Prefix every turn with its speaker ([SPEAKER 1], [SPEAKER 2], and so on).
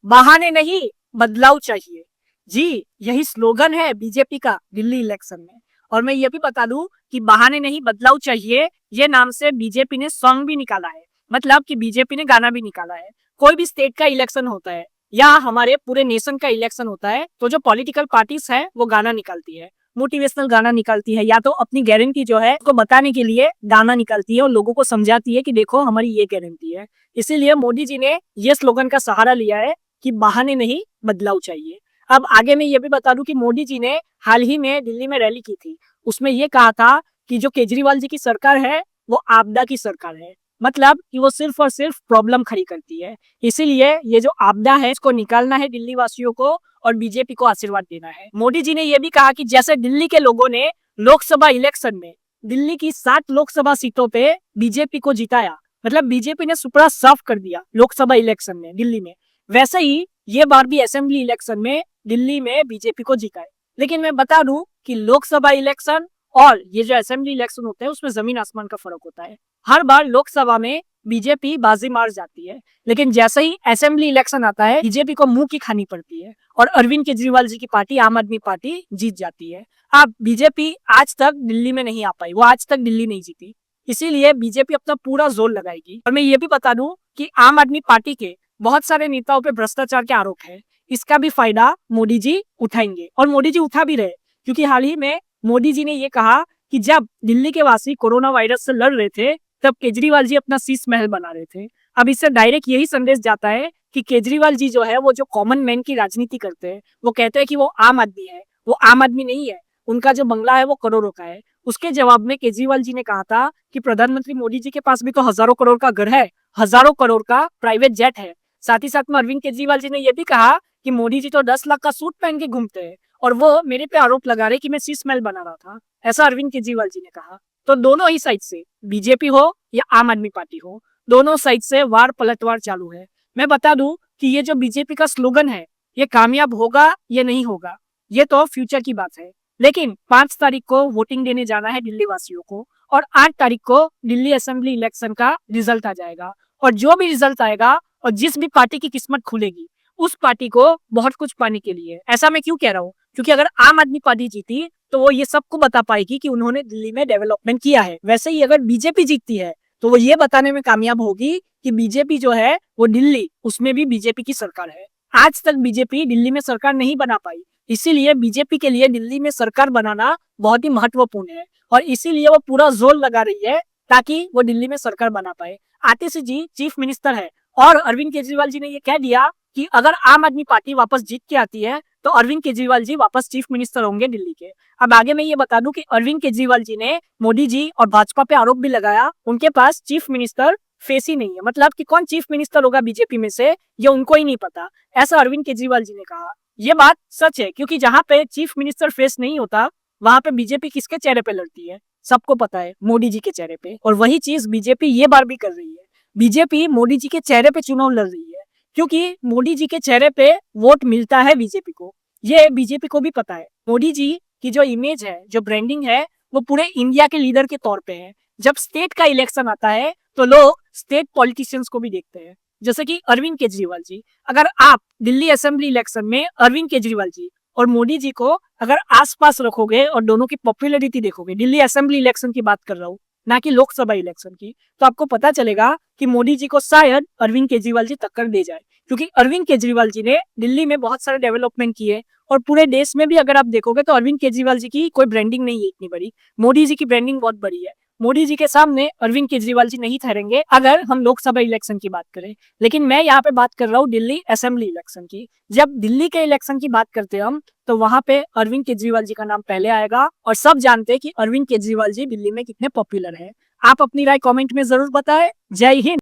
[SPEAKER 1] बहाने नहीं, बदलाव चाहिए। जी, यही स्लोगन है बीजेपी का दिल्ली इलेक्शन में। और मैं ये भी बता दूं कि बहाने नहीं, बदलाव चाहिए, ये नाम से बीजेपी ने सॉन्ग भी निकाला है। मतलब कि बीजेपी ने गाना भी निकाला है। कोई भी स्टेट का इलेक्शन होता है या हमारे पूरे नेशन का इलेक्शन होता है, तो जो पॉलिटिकल पार्टीज है वो गाना निकालती है, मोटिवेशनल गाना निकालती है, या तो अपनी गारंटी जो है उसको बताने के लिए गाना निकालती है और लोगों को समझाती है कि देखो हमारी ये गारंटी है। इसीलिए मोदी जी ने ये स्लोगन का सहारा लिया है कि बहाने नहीं, बदलाव चाहिए। अब आगे मैं ये भी बता दूं कि मोदी जी ने हाल ही में दिल्ली में रैली की थी। उसमें ये कहा था कि जो केजरीवाल जी की सरकार है वो आपदा की सरकार है। मतलब कि वो सिर्फ और सिर्फ प्रॉब्लम खड़ी करती है। इसीलिए ये जो आपदा है इसको निकालना है दिल्ली वासियों को और बीजेपी को आशीर्वाद देना है। मोदी जी ने यह भी कहा कि जैसे दिल्ली के लोगों ने लोकसभा इलेक्शन में दिल्ली की 7 लोकसभा सीटों पे बीजेपी को जिताया, मतलब बीजेपी ने सुपड़ा साफ कर दिया लोकसभा इलेक्शन में दिल्ली में, वैसे ही ये बार भी असेंबली इलेक्शन में दिल्ली में बीजेपी को जिताए। लेकिन मैं बता दूं कि लोकसभा इलेक्शन और ये जो असेंबली इलेक्शन होते हैं उसमें जमीन आसमान का फर्क होता है। हर बार लोकसभा में बीजेपी बाजी मार जाती है, लेकिन जैसे ही असेंबली इलेक्शन आता है बीजेपी को मुंह की खानी पड़ती है और अरविंद केजरीवाल जी की पार्टी आम आदमी पार्टी जीत जाती है। अब बीजेपी आज तक दिल्ली में नहीं आ पाई, वो आज तक दिल्ली नहीं जीती। इसीलिए बीजेपी अपना पूरा जोर लगाएगी। और मैं ये भी बता दूं कि आम आदमी पार्टी के बहुत सारे नेताओं पे भ्रष्टाचार के आरोप है। इसका भी फायदा मोदी जी उठाएंगे और मोदी जी उठा भी रहे, क्योंकि हाल ही में मोदी जी ने ये कहा कि जब दिल्ली के वासी कोरोना वायरस से लड़ रहे थे तब केजरीवाल जी अपना शीश महल बना रहे थे। अब इससे डायरेक्ट यही संदेश जाता है कि केजरीवाल जी जो है वो जो कॉमन मैन की राजनीति करते हैं, वो कहते हैं कि वो आम आदमी है, वो आम आदमी नहीं है। उनका जो बंगला है वो करोड़ों का है। उसके जवाब में केजरीवाल जी ने कहा था कि प्रधानमंत्री मोदी जी के पास भी तो हजारों करोड़ का घर है, हजारों करोड़ का प्राइवेट जेट है। साथ ही साथ में अरविंद केजरीवाल जी ने यह भी कहा कि मोदी जी तो 10 लाख का सूट पहन के घूमते हैं और वो मेरे पे आरोप लगा रहे कि मैं शीश महल बना रहा था। ऐसा अरविंद केजरीवाल जी ने कहा। तो दोनों ही साइड से, बीजेपी हो या आम आदमी पार्टी हो, दोनों साइड से वार पलटवार चालू है। मैं बता दूं कि ये जो बीजेपी का स्लोगन है ये कामयाब होगा या नहीं होगा ये तो फ्यूचर की बात है। लेकिन 5 तारीख को वोटिंग देने जाना है दिल्ली वासियों को और 8 तारीख को दिल्ली असेंबली इलेक्शन का रिजल्ट आ जाएगा। और जो भी रिजल्ट आएगा और जिस भी पार्टी की किस्मत खुलेगी उस पार्टी को बहुत कुछ पाने के लिए। ऐसा मैं क्यों कह रहा हूँ, क्योंकि अगर आम आदमी पार्टी जीती तो वो ये सबको बता पाएगी कि उन्होंने दिल्ली में डेवलपमेंट किया है। वैसे ही अगर बीजेपी जीतती है तो वो ये बताने में कामयाब होगी कि बीजेपी जो है वो दिल्ली, उसमें भी बीजेपी की सरकार है। आज तक बीजेपी दिल्ली में सरकार नहीं बना पाई, इसीलिए बीजेपी के लिए दिल्ली में सरकार बनाना बहुत ही महत्वपूर्ण है और इसीलिए वो पूरा जोर लगा रही है ताकि वो दिल्ली में सरकार बना पाए। आतिशी जी चीफ मिनिस्टर है और अरविंद केजरीवाल जी ने ये कह दिया कि अगर आम आदमी पार्टी वापस जीत के आती है तो अरविंद केजरीवाल जी वापस चीफ मिनिस्टर होंगे दिल्ली के। अब आगे मैं ये बता दूं कि अरविंद केजरीवाल जी ने मोदी जी और भाजपा पे आरोप भी लगाया उनके पास चीफ मिनिस्टर फेस ही नहीं है, मतलब कि कौन चीफ मिनिस्टर होगा बीजेपी में से ये उनको ही नहीं पता। ऐसा अरविंद केजरीवाल जी ने कहा। ये बात सच है, क्योंकि जहां पे चीफ मिनिस्टर फेस नहीं होता वहां पे बीजेपी किसके चेहरे पे लड़ती है, सबको पता है, मोदी जी के चेहरे पे। और वही चीज बीजेपी ये बार भी कर रही है। बीजेपी मोदी जी के चेहरे पे चुनाव लड़ रही है क्योंकि मोदी जी के चेहरे पे वोट मिलता है बीजेपी को। ये बीजेपी को भी पता है। मोदी जी की जो इमेज है, जो ब्रांडिंग है, वो पूरे इंडिया के लीडर के तौर पे है। जब स्टेट का इलेक्शन आता है तो लोग स्टेट पॉलिटिशियंस को भी देखते हैं, जैसे कि अरविंद केजरीवाल जी। अगर आप दिल्ली असेंबली इलेक्शन में अरविंद केजरीवाल जी और मोदी जी को अगर आसपास रखोगे और दोनों की पॉपुलैरिटी देखोगे, दिल्ली असेंबली इलेक्शन की बात कर रहा हूँ ना कि लोकसभा इलेक्शन की, तो आपको पता चलेगा कि मोदी जी को शायद अरविंद केजरीवाल जी टक्कर दे जाए। क्योंकि अरविंद केजरीवाल जी ने दिल्ली में बहुत सारे डेवलपमेंट किए और पूरे देश में भी अगर आप देखोगे तो अरविंद केजरीवाल जी की कोई ब्रांडिंग नहीं है इतनी बड़ी। मोदी जी की ब्रांडिंग बहुत बड़ी है। मोदी जी के सामने अरविंद केजरीवाल जी नहीं ठहरेंगे अगर हम लोकसभा इलेक्शन की बात करें। लेकिन मैं यहाँ पे बात कर रहा हूँ दिल्ली असेंबली इलेक्शन की। जब दिल्ली के इलेक्शन की बात करते हैं हम, तो वहां पे अरविंद केजरीवाल जी का नाम पहले आएगा और सब जानते हैं कि अरविंद केजरीवाल जी दिल्ली में कितने पॉपुलर है। आप अपनी राय कमेंट में जरूर बताएं। जय हिंद।